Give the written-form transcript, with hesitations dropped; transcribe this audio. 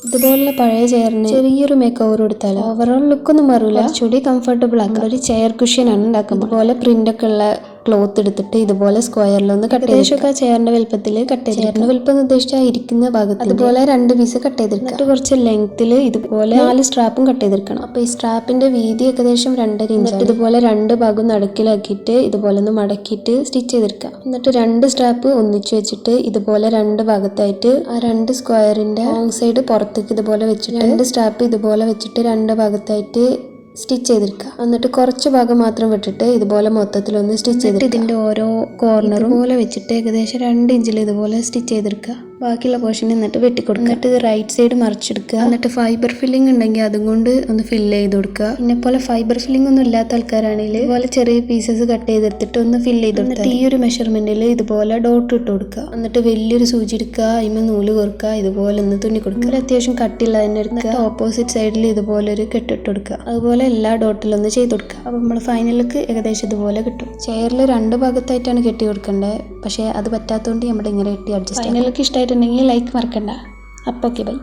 ഇതുപോലുള്ള പഴയ ചെയറിന് ചെറിയൊരു മേക്ക് ഓവർ കൊടുത്താൽ ഓവറോൾ ലുക്കൊന്നും മാറില്ല, കുറച്ചുകൂടി കംഫർട്ടബിൾ ആക്കാം. ഒരു ചെയർ കുഷ്യനാണ് ഉണ്ടാക്കുന്നത്. ഇതുപോലെ പ്രിന്റ് ഒക്കെ ഉള്ള ക്ലോത്ത് എടുത്തിട്ട് ഇതുപോലെ സ്ക്വയറിലൊന്ന് കട്ട് ചെയ്തിട്ട് ചെയറിന്റെ വലുപ്പത്തിൽ കട്ട് ചെയ്ത്, ചെയറിന്റെ വലുപ്പം ഉദ്ദേശിച്ചാൽ ഇരിക്കുന്ന ഭാഗത്ത് അതുപോലെ 2 പീസ് കട്ട് ചെയ്തെടുക്കുക. എന്നിട്ട് കുറച്ച് ലെങ്ത്തിൽ ഇതുപോലെ 4 സ്ട്രാപ്പും കട്ട് ചെയ്തെടുക്കണം. അപ്പോൾ ഈ സ്ട്രാപ്പിന്റെ വീതി ഏകദേശം 2.5 ഇഞ്ച്. ഇതുപോലെ 2 ഭാഗം നടുക്കിലാക്കിയിട്ട് ഇതുപോലെ ഒന്ന് മടക്കിയിട്ട് സ്റ്റിച്ച് ചെയ്തെടുക്കുക. എന്നിട്ട് 2 സ്ട്രാപ്പ് ഒന്നിച്ച് വെച്ചിട്ട് ഇതുപോലെ 2 ഭാഗത്തായിട്ട് ആ 2 സ്ക്വയറിന്റെ ലോങ് സൈഡ് പുറത്തേക്ക് ഇതുപോലെ വെച്ചിട്ട് 2 സ്ട്രാപ്പ് ഇതുപോലെ വെച്ചിട്ട് 2 ഭാഗത്തായിട്ട് സ്റ്റിച്ച് ചെയ്തെടുക്കുക. എന്നിട്ട് കുറച്ച് ഭാഗം മാത്രം വിട്ടിട്ട് ഇതുപോലെ മൊത്തത്തിലൊന്ന് സ്റ്റിച്ച് ചെയ്തിട്ട് ഇതിന്റെ ഓരോ കോർണറും പോലെ വെച്ചിട്ട് ഏകദേശം 2 ഇഞ്ചിൽ ഇതുപോലെ സ്റ്റിച്ച് ചെയ്തെടുക്കുക. ബാക്കിയുള്ള പോർഷൻ എന്നിട്ട് വെട്ടിക്കൊടുക്കുക. എന്നിട്ട് റൈറ്റ് സൈഡ് മറിച്ചെടുക്കുക. എന്നിട്ട് ഫൈബർ ഫില്ലിംഗ് ഉണ്ടെങ്കിൽ അതും കൊണ്ട് ഒന്ന് ഫില്ല് ചെയ്ത് കൊടുക്കുക. പിന്നെ പോലെ ഫൈബർ ഫില്ലിംഗ് ഒന്നും ഇല്ലാത്ത ആൾക്കാരാണെങ്കിൽ ഇതുപോലെ ചെറിയ പീസസ് കട്ട് ചെയ്തെടുത്തിട്ട് ഒന്ന് ഫില്ല് ചെയ്ത് കൊടുക്കുക. എന്നിട്ട് ഈ ഒരു മെഷർമെന്റിൽ ഇതുപോലെ ഡോട്ട് ഇട്ട് കൊടുക്കുക. എന്നിട്ട് വലിയൊരു സൂചി എടുക്കുക, അതിന് നൂല് കോർക്കുക, ഇതുപോലെ ഒന്ന് തുന്നി കൊടുക്കുക. അത്യാവശ്യം കട്ടില്ല തന്നെ എടുക്കുക. ഓപ്പോസിറ്റ് സൈഡിൽ ഇതുപോലെ ഒരു കെട്ടിട്ട് കൊടുക്കുക. അതുപോലെ എല്ലാ ഡോട്ടിലൊന്ന് ചെയ്ത് കൊടുക്കുക. അപ്പോൾ നമ്മൾ ഫൈനലിക്ക് ഏകദേശം ഇതുപോലെ കിട്ടും. ചെയറിൽ 2 ഭാഗത്തായിട്ടാണ് കെട്ടി കൊടുക്കേണ്ടത്, പക്ഷേ അത് പറ്റാത്തതുകൊണ്ട് നമ്മുടെ ഇങ്ങനെ കെട്ടി അഡ്ജസ്റ്റ്. ഫൈനലിക്ക് ഇഷ്ടമായിട്ടുണ്ടെങ്കിൽ ലൈക്ക് മറക്കണ്ട. അപ്പോൾ ഓക്കെ, ബൈ.